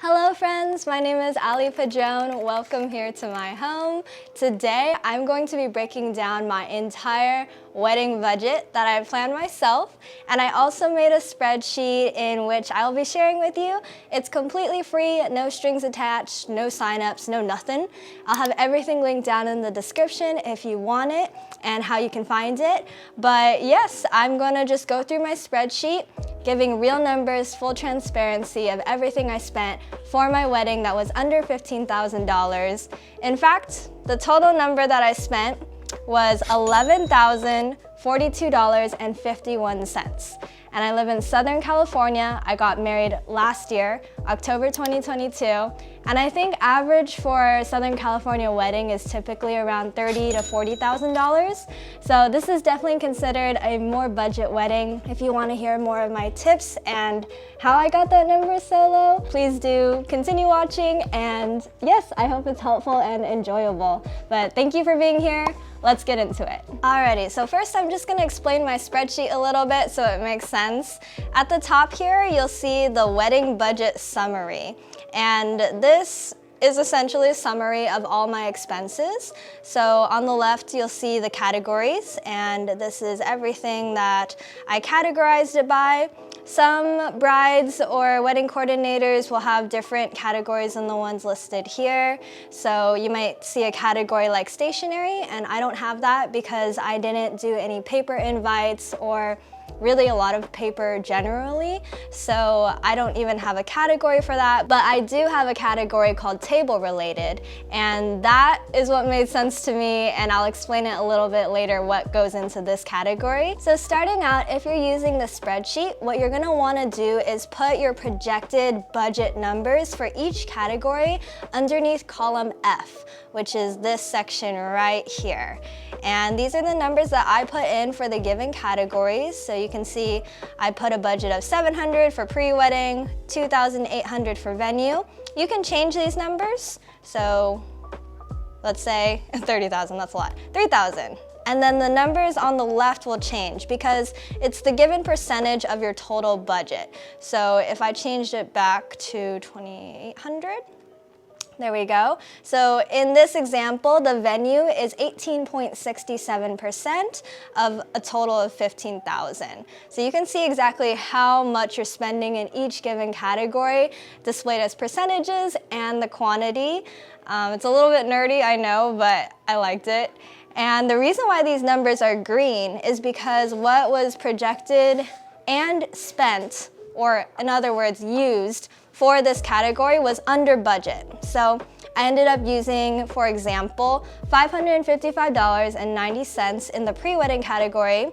Hello friends, my name is Ali Padron. Welcome here to my home. Today I'm going to be breaking down my entire wedding budget that I planned myself, and I also made a spreadsheet in which I'll be sharing with you. It's completely free, no strings attached, no signups, no nothing. I'll have everything linked down in the description if you want it and how you can find it. But yes, I'm gonna just go through my spreadsheet, giving real numbers, full transparency of everything I spent for my wedding that was under $15,000. In fact, the total number that I spent was $11,042.51. And I live in Southern California. I got married last year, October 2022. And I think average for Southern California wedding is typically around $30,000 to $40,000. So this is definitely considered a more budget wedding. If you want to hear more of my tips and how I got that number so low, please do continue watching. And yes, I hope it's helpful and enjoyable. But thank you for being here. Let's get into it. Alrighty, so first I'm just gonna explain my spreadsheet a little bit so it makes sense. At the top here, you'll see the wedding budget summary. And this is essentially a summary of all my expenses. So on the left, you'll see the categories, and this is everything that I categorized it by. Some brides or wedding coordinators will have different categories than the ones listed here. So you might see a category like stationery, and I don't have that because I didn't do any paper invites or really a lot of paper generally, so I don't even have a category for that, but I do have a category called table related, and that is what made sense to me, and I'll explain it a little bit later what goes into this category. So starting out, if you're using the spreadsheet, what you're gonna wanna do is put your projected budget numbers for each category underneath column F, which is this section right here. And these are the numbers that I put in for the given categories. So you can see I put a budget of $700 for pre-wedding, $2,800 for venue. You can change these numbers. So let's say 30,000, that's a lot, 3,000. And then the numbers on the left will change because it's the given percentage of your total budget. So if I changed it back to 2,800, there we go. So in this example, the venue is 18.67% of a total of 15,000. So you can see exactly how much you're spending in each given category, displayed as percentages and the quantity. It's a little bit nerdy, I know, but I liked it. And the reason why these numbers are green is because what was projected and spent, or in other words, used, for this category was under budget. So I ended up using, for example, $555.90 in the pre-wedding category,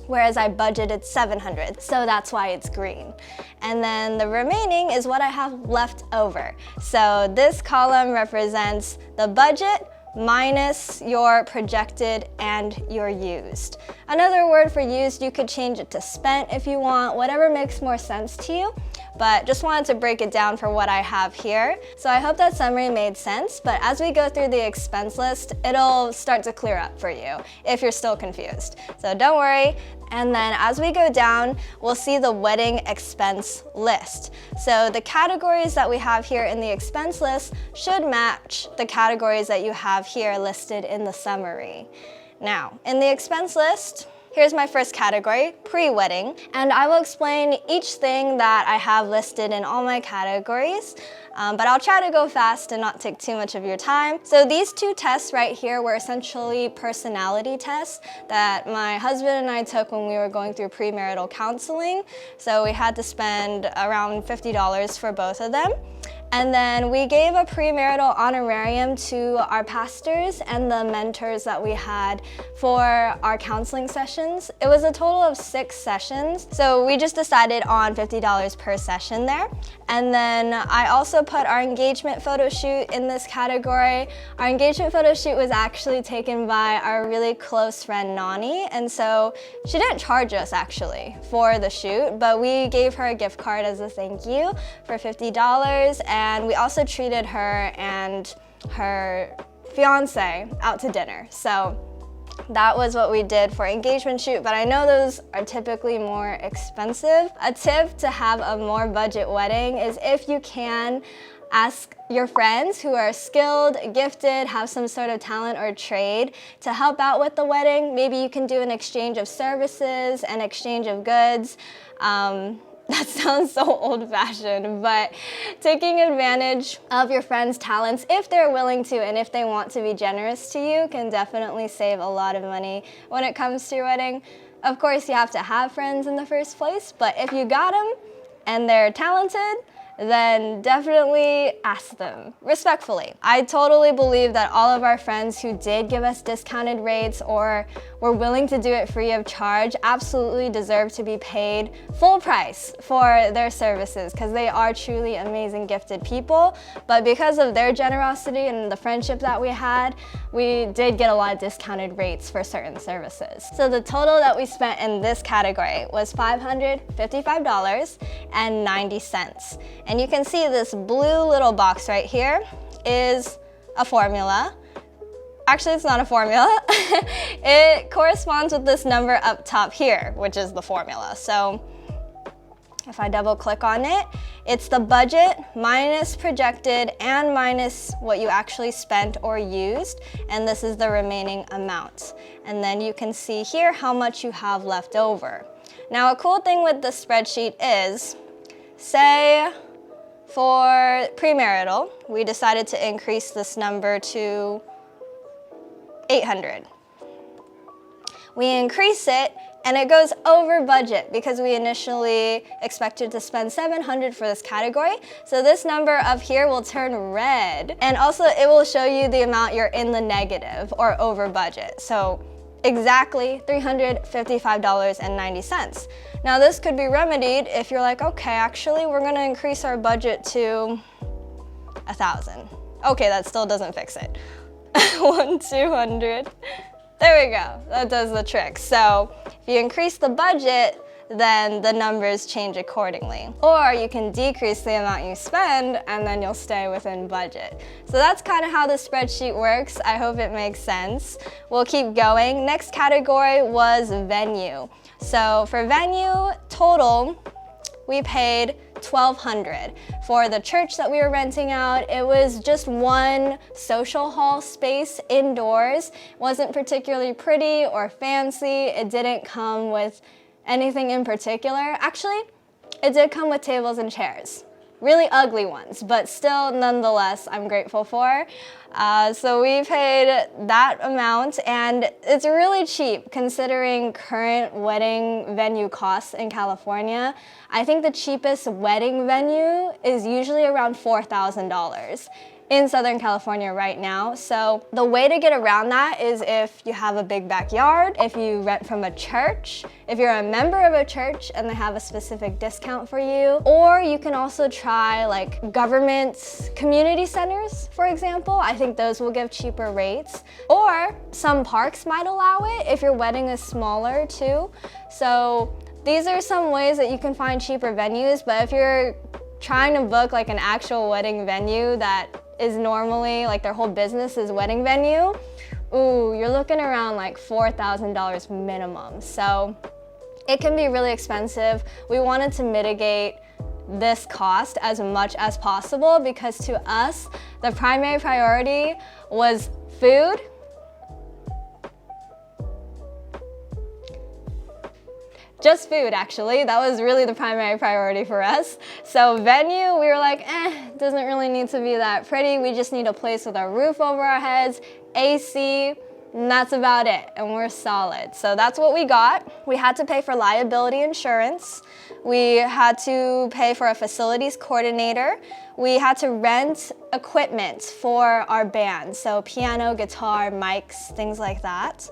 whereas I budgeted $700, so that's why it's green. And then the remaining is what I have left over. So this column represents the budget minus your projected and your used. Another word for used, you could change it to spent if you want, whatever makes more sense to you. But just wanted to break it down for what I have here. So I hope that summary made sense, but as we go through the expense list, it'll start to clear up for you if you're still confused. So don't worry. And then as we go down, we'll see the wedding expense list. So the categories that we have here in the expense list should match the categories that you have here listed in the summary. Now, in the expense list, here's my first category, pre-wedding, and I will explain each thing that I have listed in all my categories, but I'll try to go fast and not take too much of your time. So these two tests right here were essentially personality tests that my husband and I took when we were going through premarital counseling. So we had to spend around $50 for both of them. And then we gave a premarital honorarium to our pastors and the mentors that we had for our counseling sessions. It was a total of 6 sessions. So we just decided on $50 per session there. And then I also put our engagement photo shoot in this category. Our engagement photo shoot was actually taken by our really close friend Nani. And so she didn't charge us actually for the shoot, but we gave her a gift card as a thank you for $50. And we also treated her and her fiance out to dinner. So That was what we did for engagement shoot, but I know those are typically more expensive. A tip to have a more budget wedding is, if you can, ask your friends who are skilled, gifted, have some sort of talent or trade to help out with the wedding. Maybe you can do an exchange of services, an exchange of goods. That sounds so old-fashioned, but taking advantage of your friends' talents, if they're willing to and if they want to be generous to you, can definitely save a lot of money when it comes to your wedding. Of course, you have to have friends in the first place, but if you got them and they're talented, then definitely ask them respectfully. I totally believe that all of our friends who did give us discounted rates or were willing to do it free of charge absolutely deserve to be paid full price for their services, because they are truly amazing, gifted people. But because of their generosity and the friendship that we had, we did get a lot of discounted rates for certain services. So the total that we spent in this category was $555.90. And you can see this blue little box right here is a formula. Actually, it's not a formula. It corresponds with this number up top here, which is the formula. So if I double click on it, it's the budget minus projected and minus what you actually spent or used, and this is the remaining amount. And then you can see here how much you have left over. Now, a cool thing with the spreadsheet is, say for premarital, we decided to increase this number to 800. We increase it and it goes over budget because we initially expected to spend 700 for this category. So this number up here will turn red, and also it will show you the amount you're in the negative or over budget. So exactly $355.90. Now this could be remedied if you're like, okay, actually we're gonna increase our budget to 1,000. Okay, that still doesn't fix it. 200. There we go, that does the trick. So if you increase the budget, then the numbers change accordingly. Or you can decrease the amount you spend and then you'll stay within budget. So that's kind of how the spreadsheet works. I hope it makes sense. We'll keep going. Next category was venue. So for venue total, we paid $1,200. For the church that we were renting out, it was just one social hall space indoors. It wasn't particularly pretty or fancy. It didn't come with anything in particular. Actually, it did come with tables and chairs. Really ugly ones, but still, nonetheless, I'm grateful for. So we paid that amount, and it's really cheap considering current wedding venue costs in California. I think the cheapest wedding venue is usually around $4,000 in Southern California right now. So the way to get around that is if you have a big backyard, if you rent from a church, if you're a member of a church and they have a specific discount for you, or you can also try like government community centers, for example. I think those will give cheaper rates. Or some parks might allow it if your wedding is smaller too. So these are some ways that you can find cheaper venues, but if you're trying to book like an actual wedding venue that is normally like their whole business is wedding venue, ooh, you're looking around like $4,000 minimum. So it can be really expensive. We wanted to mitigate this cost as much as possible because to us, the primary priority was food, just food, actually. That was really the primary priority for us. So venue, we were like, it doesn't really need to be that pretty. We just need a place with a roof over our heads, AC, and that's about it, and we're solid. So that's what we got. We had to pay for liability insurance. We had to pay for a facilities coordinator. We had to rent equipment for our band, so piano, guitar, mics, things like that.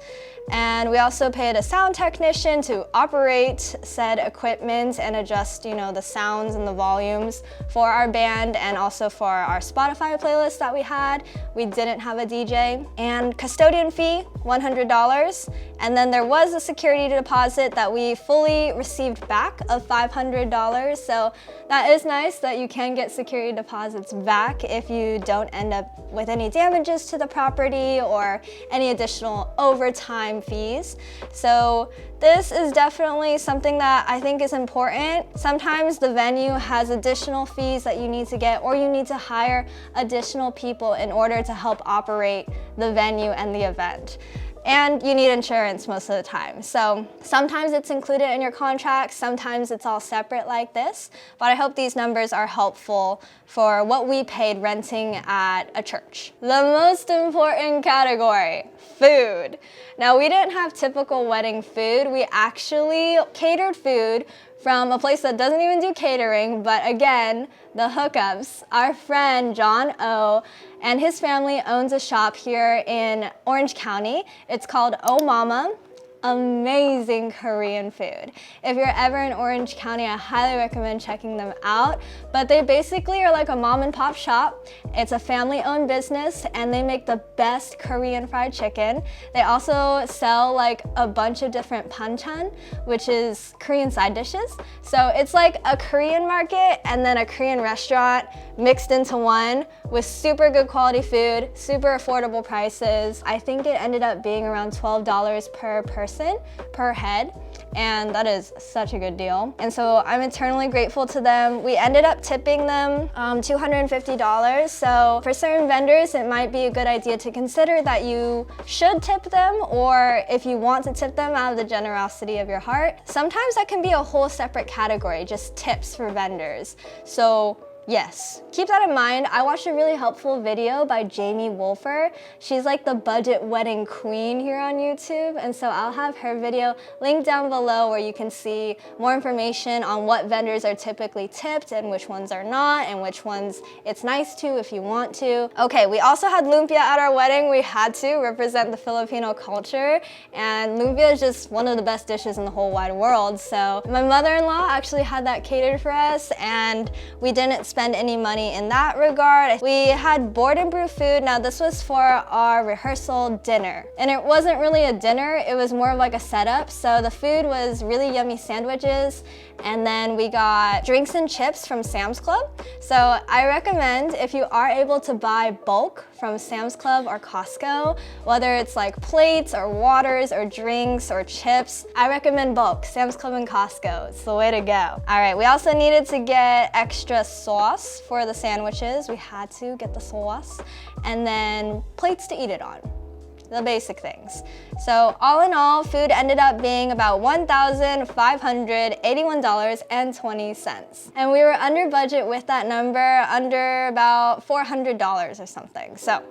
And we also paid a sound technician to operate said equipment and adjust, the sounds and the volumes for our band, and also for our Spotify playlist that we had. We didn't have a DJ. And custodian fee, $100. And then there was a security deposit that we fully received back of $500. $500. So that is nice that you can get security deposits back if you don't end up with any damages to the property or any additional overtime fees. So this is definitely something that I think is important. Sometimes the venue has additional fees that you need to get, or you need to hire additional people in order to help operate the venue and the event. And you need insurance most of the time. So sometimes it's included in your contract, sometimes it's all separate like this, but I hope these numbers are helpful for what we paid renting at a church. The most important category, food. Now, we didn't have typical wedding food. We actually catered food from a place that doesn't even do catering, but again, the hookups. Our friend John O and his family owns a shop here in Orange County. It's called Oh Mama. Amazing Korean food. If you're ever in Orange County, I highly recommend checking them out. But they basically are like a mom and pop shop. It's a family-owned business and they make the best Korean fried chicken. They also sell like a bunch of different panchan, which is Korean side dishes. So it's like a Korean market and then a Korean restaurant mixed into one with super good quality food, super affordable prices. I think it ended up being around $12 per person, per head, and that is such a good deal. And so I'm eternally grateful to them. We ended up tipping them $250. So for certain vendors, it might be a good idea to consider that you should tip them, or if you want to tip them out of the generosity of your heart. Sometimes that can be a whole separate category, just tips for vendors. So yes, keep that in mind. I watched a really helpful video by Jamie Wolfer. She's like the budget wedding queen here on YouTube, and so I'll have her video linked down below where you can see more information on what vendors are typically tipped and which ones are not, and which ones it's nice to if you want to. Okay, we also had lumpia at our wedding. We had to represent the Filipino culture, and lumpia is just one of the best dishes in the whole wide world. So my mother-in-law actually had that catered for us, and we didn't spend any money in that regard. We had board and brew food. Now this was for our rehearsal dinner, and it wasn't really a dinner, it was more of like a setup. So the food was really yummy sandwiches, and then we got drinks and chips from Sam's Club. So I recommend, if you are able to buy bulk from Sam's Club or Costco, whether it's like plates or waters or drinks or chips, I recommend bulk, Sam's Club and Costco. It's the way to go. All right, we also needed to get extra sauce for the sandwiches. We had to get the sauce, and then plates to eat it on. The basic things. So all in all, food ended up being about $1,581.20. And we were under budget with that number, under about $400 or something. So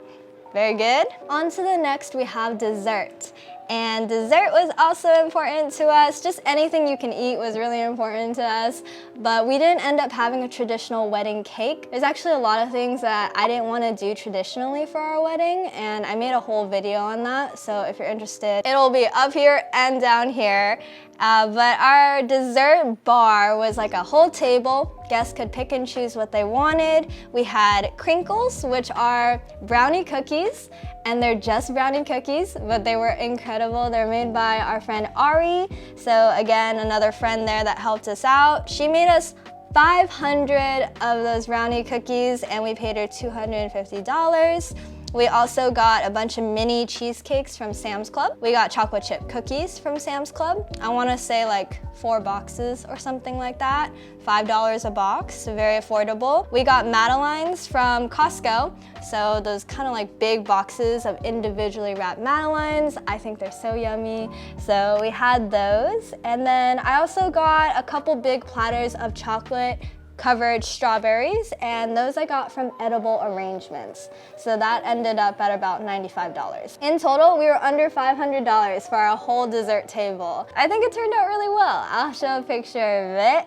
very good. On to the next, we have dessert. And dessert was also important to us. Just anything you can eat was really important to us, but we didn't end up having a traditional wedding cake. There's actually a lot of things that I didn't want to do traditionally for our wedding, and I made a whole video on that, so if you're interested, it'll be up here and down here. But our dessert bar was like a whole table. Guests could pick and choose what they wanted. We had crinkles, which are brownie cookies, and they're just brownie cookies, but they were incredible. They're made by our friend Ari. So again, another friend there that helped us out. She made us 500 of those brownie cookies, and we paid her $250. We also got a bunch of mini cheesecakes from Sam's Club. We got chocolate chip cookies from Sam's Club. I want to say like 4 boxes or something like that. $5 a box, so very affordable. We got Madeleines from Costco. So those kind of like big boxes of individually wrapped Madeleines. I think they're so yummy. So we had those. And then I also got a couple big platters of chocolate covered strawberries, and those I got from Edible Arrangements. So that ended up at about $95. In total, we were under $500 for our whole dessert table. I think it turned out really well. I'll show a picture of it.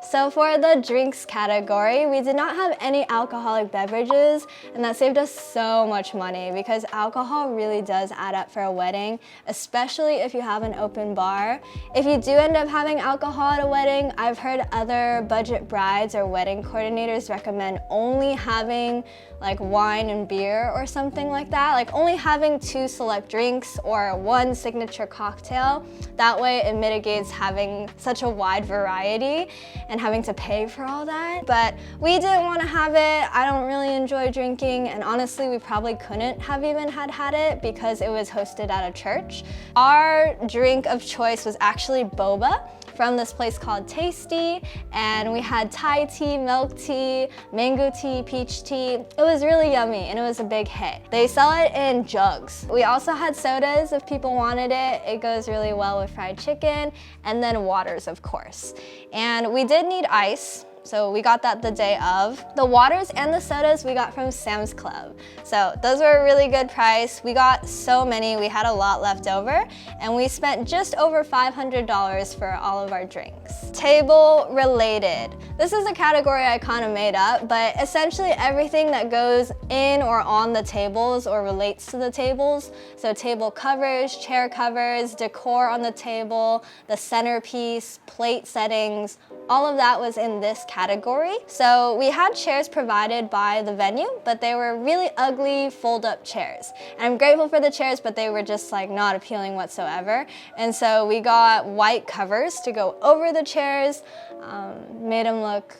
So for the drinks category, we did not have any alcoholic beverages, and that saved us so much money because alcohol really does add up for a wedding, especially if you have an open bar. If you do end up having alcohol at a wedding, I've heard other budget brides or wedding coordinators recommend only having like wine and beer or something like that, like only having 2 select drinks or 1 signature cocktail. That way it mitigates having such a wide variety and having to pay for all that. But we didn't want to have it. I don't really enjoy drinking, and honestly we probably couldn't have even had it because it was hosted at a church. Our drink of choice was actually boba from this place called Tasty, and we had Thai tea, milk tea, mango tea, peach tea. It was really yummy and it was a big hit. They sell it in jugs. We also had sodas if people wanted it. It goes really well with fried chicken, and then waters, of course. And we did need ice, so we got that the day of. The waters and the sodas we got from Sam's Club. So those were a really good price. We got so many, we had a lot left over, and we spent just over $500 for all of our drinks. Table related. This is a category I kind of made up, but essentially everything that goes in or on the tables or relates to the tables. So table covers, chair covers, decor on the table, the centerpiece, plate settings, all of that was in this category. So we had chairs provided by the venue, but they were really ugly fold-up chairs. And I'm grateful for the chairs, but they were just like not appealing whatsoever. And so we got white covers to go over the chairs, made them look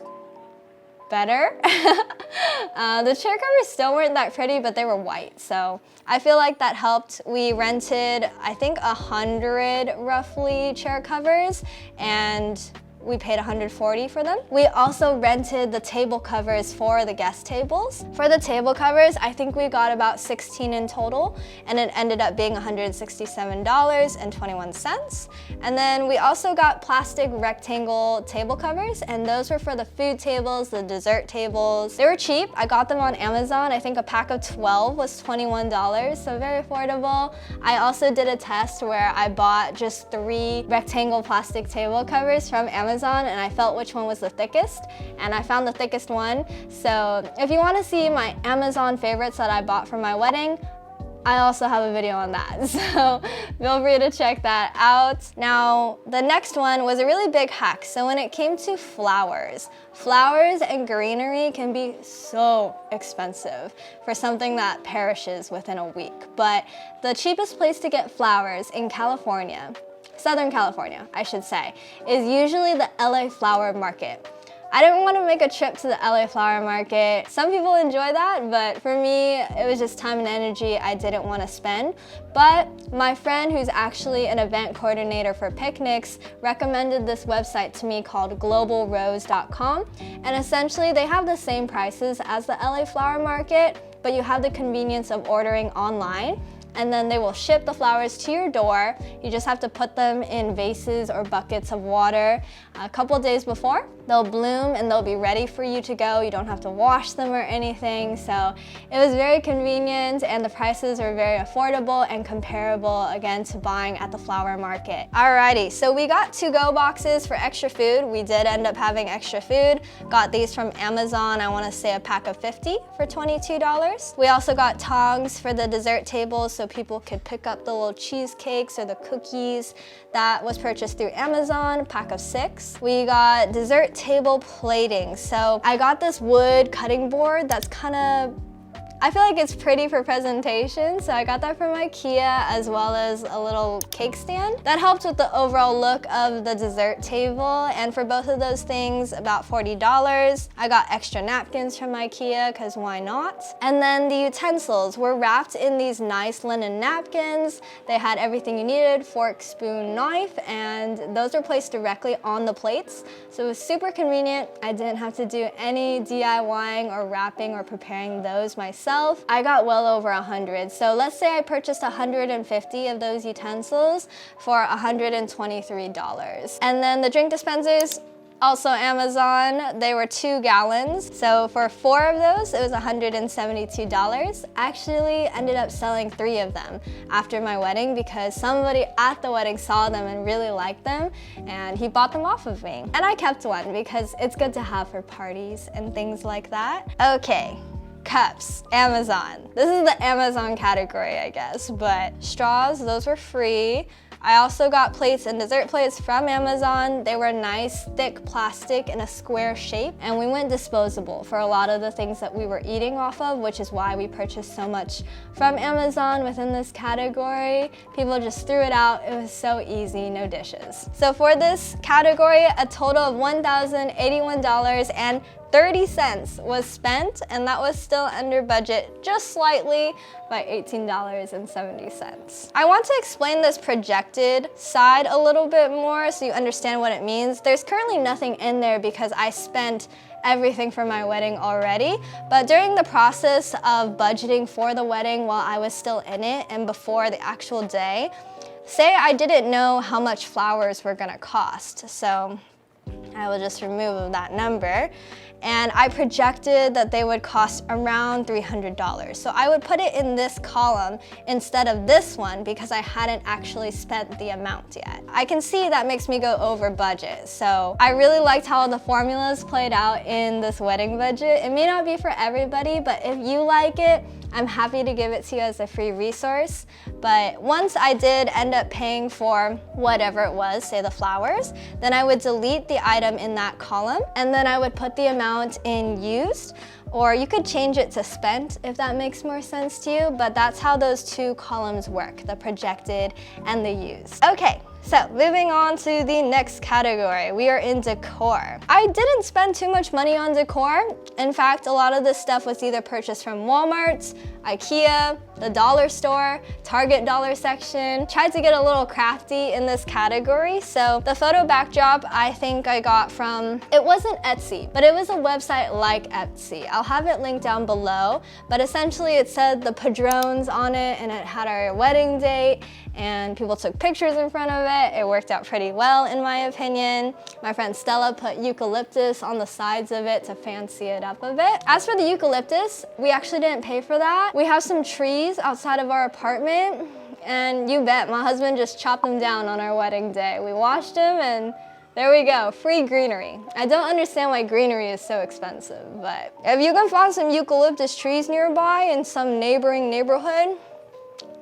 better. The chair covers still weren't that pretty, but they were white, so I feel like that helped. We rented, I think, 100 roughly chair covers, and we paid $140 for them. We also rented the table covers for the guest tables. For the table covers, I think we got about 16 in total, and it ended up being $167.21. And then we also got plastic rectangle table covers, and those were for the food tables, the dessert tables. They were cheap. I got them on Amazon. I think a pack of 12 was $21, so very affordable. I also did a test where I bought just 3 rectangle plastic table covers from Amazon, and I felt which one was the thickest, and I found the thickest one. So if you want to see my Amazon favorites that I bought for my wedding, I also have a video on that, so feel free to check that out. Now, the next one was a really big hack. So when it came to flowers and greenery can be so expensive for something that perishes within a week. But the cheapest place to get flowers in California, Southern California, I should say, is usually the LA flower market. I didn't want to make a trip to the LA flower market. Some people enjoy that, but for me, it was just time and energy I didn't want to spend. But my friend, who's actually an event coordinator for picnics, recommended this website to me called globalrose.com. And essentially, they have the same prices as the LA flower market, but you have the convenience of ordering online, and then they will ship the flowers to your door. You just have to put them in vases or buckets of water a couple days before. They'll bloom and they'll be ready for you to go. You don't have to wash them or anything. So it was very convenient, and the prices are very affordable and comparable, again, to buying at the flower market. Alrighty, so we got to-go boxes for extra food. We did end up having extra food. Got these from Amazon. I want to say a pack of 50 for $22. We also got tongs for the dessert table so people could pick up the little cheesecakes or the cookies. That was purchased through Amazon, a pack of 6. We got dessert table plating. So I got this wood cutting board that's kind of, I feel like it's pretty for presentation, so I got that from IKEA, as well as a little cake stand. That helped with the overall look of the dessert table, and for both of those things, about $40. I got extra napkins from IKEA, because why not? And then the utensils were wrapped in these nice linen napkins. They had everything you needed, fork, spoon, knife, and those were placed directly on the plates. So it was super convenient. I didn't have to do any DIYing or wrapping or preparing those myself. I got well over 100. So let's say I purchased 150 of those utensils for $123. And then the drink dispensers, Also Amazon, they were 2 gallons. So for 4 of those, it was $172. I actually ended up selling 3 of them after my wedding because somebody at the wedding saw them and really liked them, and he bought them off of me. And I kept one because it's good to have for parties and things like that. Okay. Cups, Amazon. This is the Amazon category, I guess, but straws, those were free. I also got plates and dessert plates from Amazon. They were nice, thick plastic in a square shape, and we went disposable for a lot of the things that we were eating off of, which is why we purchased so much from Amazon within this category. People just threw it out. It was so easy, no dishes. So for this category, a total of $1,081.30 was spent, and that was still under budget just slightly by $18.70. I want to explain this projected side a little bit more so you understand what it means. There's currently nothing in there because I spent everything for my wedding already, but during the process of budgeting for the wedding while I was still in it and before the actual day, say I didn't know how much flowers were gonna cost, so I will just remove that number. And I projected that they would cost around $300. So I would put it in this column instead of this one because I hadn't actually spent the amount yet. I can see that makes me go over budget. So I really liked how the formulas played out in this wedding budget. It may not be for everybody, but if you like it, I'm happy to give it to you as a free resource. But once I did end up paying for whatever it was, say the flowers, then I would delete the item in that column, and then I would put the amount in used, or you could change it to spent if that makes more sense to you, but that's how those 2 columns work, the projected and the used. Okay. So moving on to the next category, we are in decor. I didn't spend too much money on decor. In fact, a lot of this stuff was either purchased from Walmart, IKEA, the dollar store, Target dollar section. Tried to get a little crafty in this category. So the photo backdrop I think I got from, it wasn't Etsy, but it was a website like Etsy. I'll have it linked down below, but essentially it said the Padrones on it, and it had our wedding date, and people took pictures in front of it. It worked out pretty well in my opinion. My friend Stella put eucalyptus on the sides of it to fancy it up a bit. As for the eucalyptus, we actually didn't pay for that. We have some trees outside of our apartment, and you bet my husband just chopped them down on our wedding day. We washed them, and there we go, free greenery. I don't understand why greenery is so expensive, but if you can find some eucalyptus trees nearby in some neighboring neighborhood,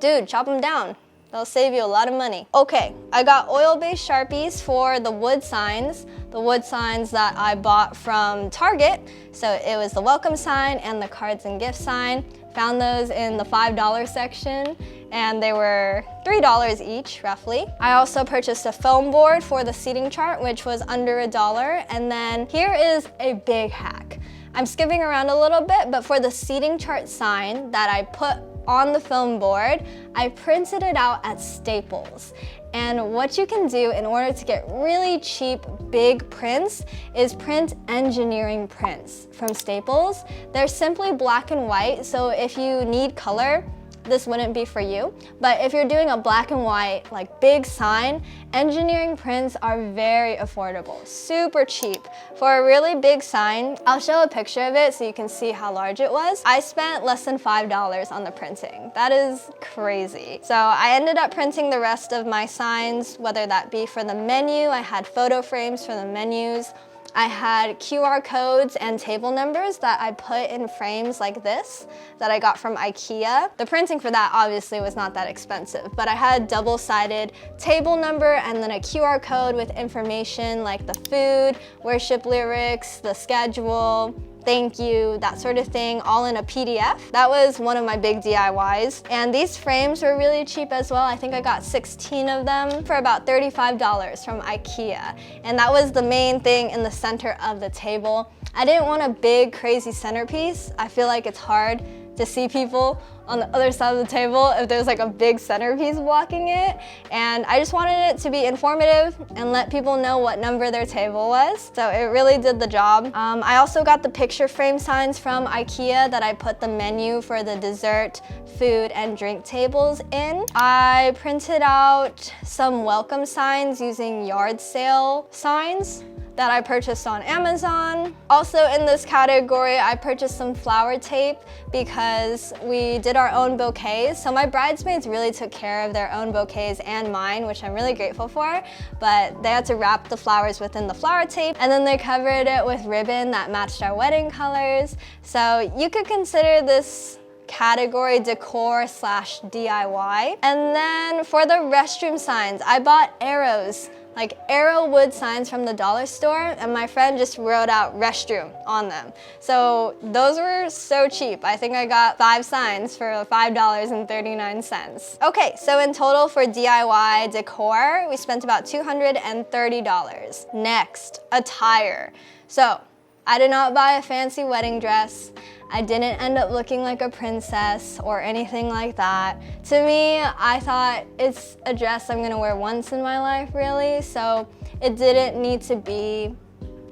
dude, chop them down. They'll save you a lot of money. Okay, I got oil-based Sharpies for the wood signs that I bought from Target. So it was the welcome sign and the cards and gift sign. Found those in the $5 section, and they were $3 each, roughly. I also purchased a foam board for the seating chart, which was under $1. And then here is a big hack. I'm skipping around a little bit, but for the seating chart sign that I put on the foam board, I printed it out at Staples. And what you can do in order to get really cheap, big prints is print engineering prints from Staples. They're simply black and white, so if you need color, this wouldn't be for you. But if you're doing a black and white, like big sign, engineering prints are very affordable, super cheap. For a really big sign, I'll show a picture of it so you can see how large it was. I spent less than $5 on the printing. That is crazy. So I ended up printing the rest of my signs, whether that be for the menu. I had photo frames for the menus. I had QR codes and table numbers that I put in frames like this that I got from IKEA. The printing for that obviously was not that expensive, but I had double-sided table number and then a QR code with information like the food, worship lyrics, the schedule, thank you, that sort of thing, all in a PDF. That was one of my big DIYs. And these frames were really cheap as well. I think I got 16 of them for about $35 from IKEA. And that was the main thing in the center of the table. I didn't want a big, crazy centerpiece. I feel like it's hard to see people on the other side of the table if there's like a big centerpiece blocking it. And I just wanted it to be informative and let people know what number their table was. So it really did the job. I also got the picture frame signs from IKEA that I put the menu for the dessert, food, and drink tables in. I printed out some welcome signs using yard sale signs. that I purchased on Amazon. Also in this category, I purchased some flower tape because we did our own bouquets. So my bridesmaids really took care of their own bouquets and mine, which I'm really grateful for, but they had to wrap the flowers within the flower tape, and then they covered it with ribbon that matched our wedding colors. So you could consider this category decor slash DIY. And then for the restroom signs, I bought arrows, like arrow wood signs from the dollar store, and my friend just wrote out restroom on them. So those were so cheap. I think I got 5 signs for $5.39. Okay, so in total for DIY decor, we spent about $230. Next, attire. So I did not buy a fancy wedding dress. I didn't end up looking like a princess or anything like that. To me, I thought it's a dress I'm gonna wear once in my life, really, so it didn't need to be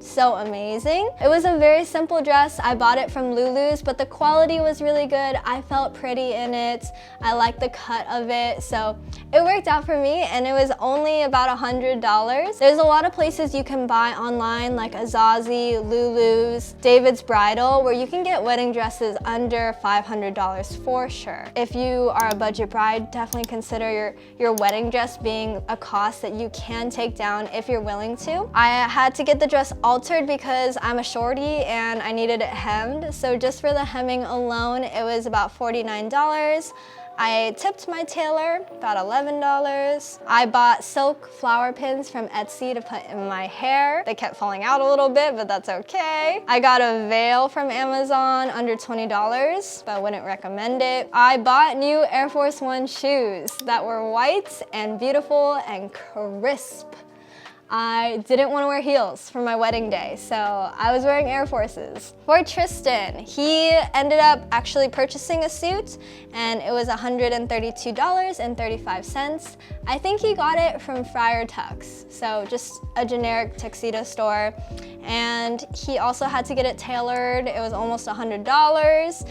so amazing. It was a very simple dress. I bought it from Lulu's, but the quality was really good. I felt pretty in it. I liked the cut of it, so it worked out for me, and it was only about $100. There's a lot of places you can buy online, like Azazi, Lulu's, David's Bridal, where you can get wedding dresses under $500 for sure. If you are a budget bride, definitely consider your wedding dress being a cost that you can take down if you're willing to. I had to get the dress altered because I'm a shorty and I needed it hemmed. So just for the hemming alone, it was about $49. I tipped my tailor about $11. I bought silk flower pins from Etsy to put in my hair. They kept falling out a little bit, but that's okay. I got a veil from Amazon under $20, but I wouldn't recommend it. I bought new Air Force One shoes that were white and beautiful and crisp. I didn't want to wear heels for my wedding day, so I was wearing Air Forces. For Tristan, he ended up actually purchasing a suit, and it was $132.35. I think he got it from Friar Tux, so just a generic tuxedo store. And he also had to get it tailored. It was almost $100.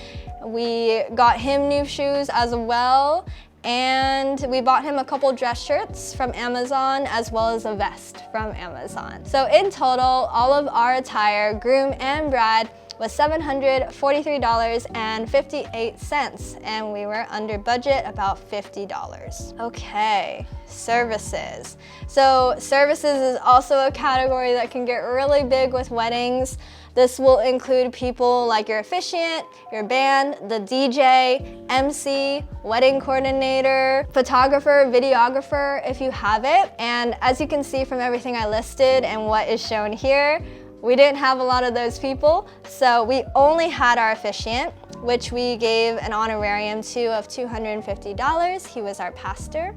We got him new shoes as well. And we bought him a couple dress shirts from Amazon as well as a vest from Amazon. So in total, all of our attire, groom and bride, was $743.58, and we were under budget about $50. Okay, services. So services is also a category that can get really big with weddings. This will include people like your officiant, your band, the DJ, MC, wedding coordinator, photographer, videographer, if you have it. And as you can see from everything I listed and what is shown here, we didn't have a lot of those people. So we only had our officiant, which we gave an honorarium to of $250. He was our pastor.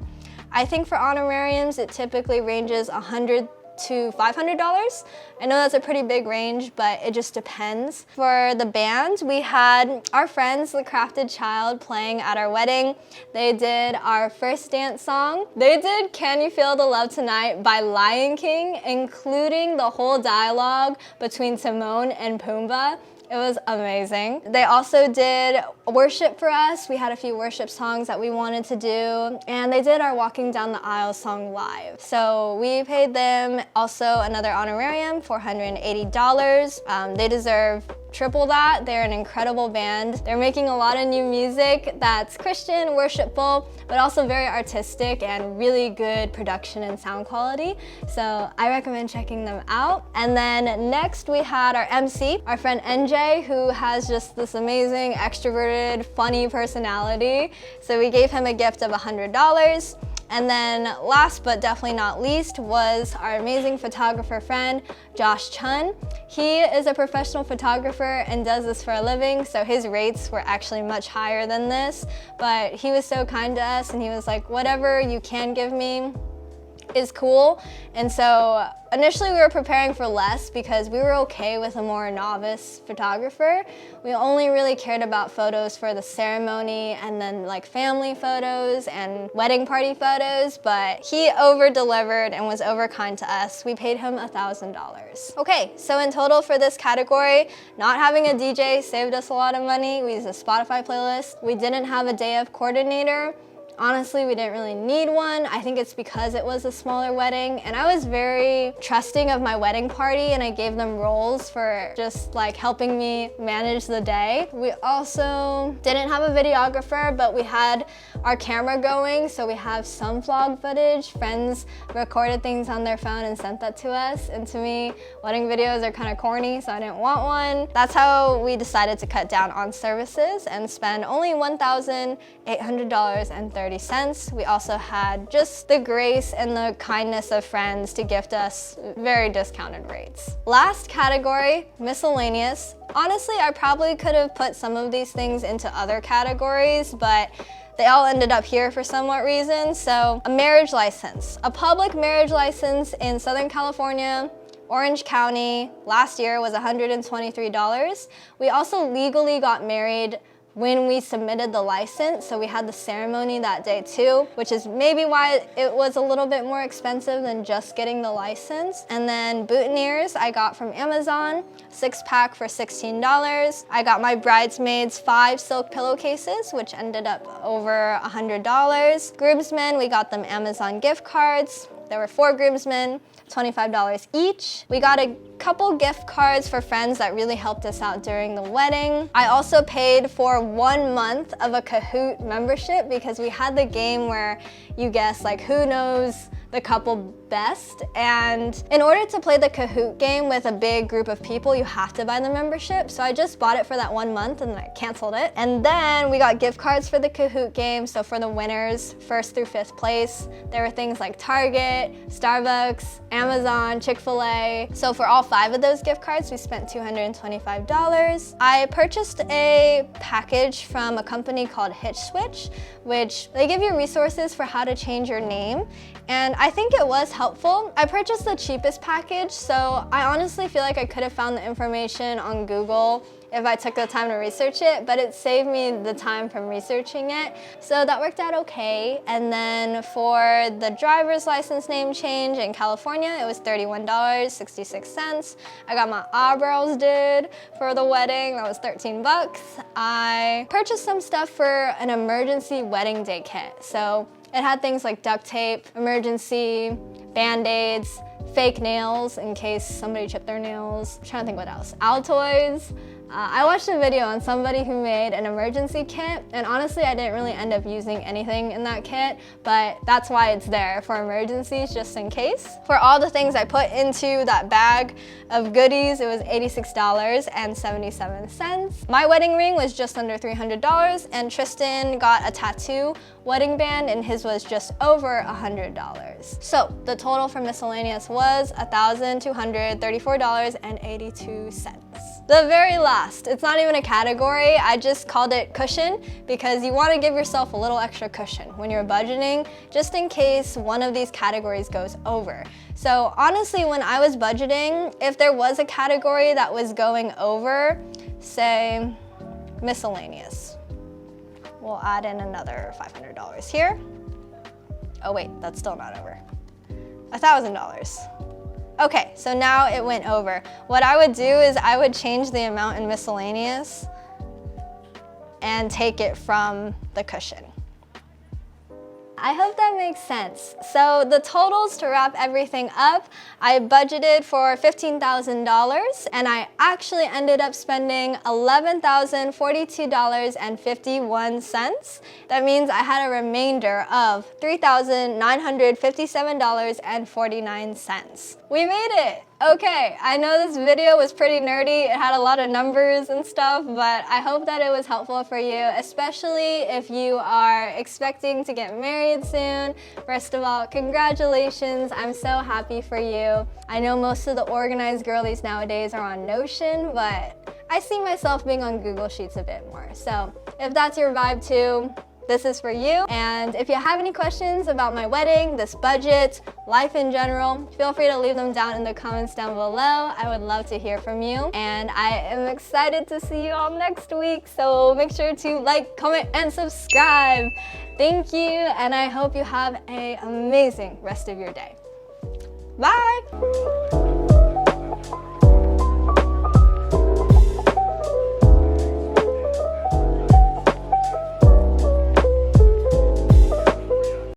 I think for honorariums, it typically ranges $100 to $500. I know that's a pretty big range, but it just depends. For the band, we had our friends, The Crafted Child, playing at our wedding. They did our first dance song. They did Can You Feel the Love Tonight by Lion King, including the whole dialogue between Timon and Pumbaa. It was amazing. They also did worship for us. We had a few worship songs that we wanted to do, and they did our Walking Down the Aisle song live. So we paid them also another honorarium, $480. They deserve triple that. They're an incredible band. They're making a lot of new music that's Christian, worshipful, but also very artistic and really good production and sound quality. So I recommend checking them out. And then next we had our MC, our friend NJ, who has just this amazing, extroverted, funny personality. So we gave him a gift of $100. And then last but definitely not least was our amazing photographer friend, Josh Chun. He is a professional photographer and does this for a living, so his rates were actually much higher than this, but he was so kind to us and he was like, whatever you can give me is cool. And so initially we were preparing for less because we were okay with a more novice photographer. We only really cared about photos for the ceremony and then like family photos and wedding party photos, but he over-delivered and was over-kind to us. We paid him $1,000. Okay, so in total for this category, not having a DJ saved us a lot of money. We used a Spotify playlist. We didn't have a day of coordinator. Honestly, we didn't really need one. I think it's because it was a smaller wedding, and I was very trusting of my wedding party, and I gave them roles for just like helping me manage the day. We also didn't have a videographer, but we had our camera going, so we have some vlog footage. Friends recorded things on their phone and sent that to us, and to me, wedding videos are kind of corny, so I didn't want one. That's how we decided to cut down on services and spend only $1,800.30. We also had just the grace and the kindness of friends to gift us very discounted rates. Last category, miscellaneous. Honestly, I probably could have put some of these things into other categories, but they all ended up here for somewhat reason. So a marriage license, a public marriage license in Southern California, Orange County, last year was $123. We also legally got married when we submitted the license, so we had the ceremony that day too, which is maybe why it was a little bit more expensive than just getting the license. And then boutonnieres I got from Amazon, 6-pack for $16. I got my bridesmaids 5 silk pillowcases, which ended up over $100. Groomsmen, we got them Amazon gift cards. There were 4 groomsmen, $25 each. We got a couple gift cards for friends that really helped us out during the wedding. I also paid for 1 month of a Kahoot membership because we had the game where you guess like who knows the couple best, and in order to play the Kahoot game with a big group of people, you have to buy the membership. So I just bought it for that 1 month and then I canceled it. And then we got gift cards for the Kahoot game. So for the winners, 1st through 5th place, there were things like Target, Starbucks, Amazon, Chick-fil-A. So for all 5 of those gift cards, we spent $225. I purchased a package from a company called Hitch Switch, which they give you resources for how to change your name. And I think it was helpful. I purchased the cheapest package, so I honestly feel like I could have found the information on Google if I took the time to research it, but it saved me the time from researching it. So that worked out okay. And then for the driver's license name change in California, it was $31.66. I got my eyebrows did for the wedding, that was 13 bucks. I purchased some stuff for an emergency wedding day kit. So it had things like duct tape, emergency, Band-Aids, fake nails in case somebody chipped their nails. I'm trying to think what else. Altoids. I watched a video on somebody who made an emergency kit, and honestly I didn't really end up using anything in that kit, but that's why it's there, for emergencies, just in case. For all the things I put into that bag of goodies, it was $86.77. My wedding ring was just under $300, and Tristan got a tattoo wedding band, and his was just over $100. So the total for miscellaneous was $1,234.82. The very last, it's not even a category, I just called it cushion because you want to give yourself a little extra cushion when you're budgeting, just in case one of these categories goes over. So honestly, when I was budgeting, if there was a category that was going over, say miscellaneous, we'll add in another $500 here. Oh wait, that's still not over. $1,000. Okay, so now it went over. What I would do is I would change the amount in miscellaneous and take it from the cushion. I hope that makes sense. So the totals to wrap everything up, I budgeted for $15,000 and I actually ended up spending $11,042.51. That means I had a remainder of $3,957.49. We made it! Okay, I know this video was pretty nerdy. It had a lot of numbers and stuff, but I hope that it was helpful for you, especially if you are expecting to get married soon. First of all, congratulations. I'm so happy for you. I know most of the organized girlies nowadays are on Notion, but I see myself being on Google Sheets a bit more. So if that's your vibe too, this is for you. And if you have any questions about my wedding, this budget, life in general, feel free to leave them down in the comments down below. I would love to hear from you. And I am excited to see you all next week. So make sure to like, comment, and subscribe. Thank you, and I hope you have an amazing rest of your day. Bye!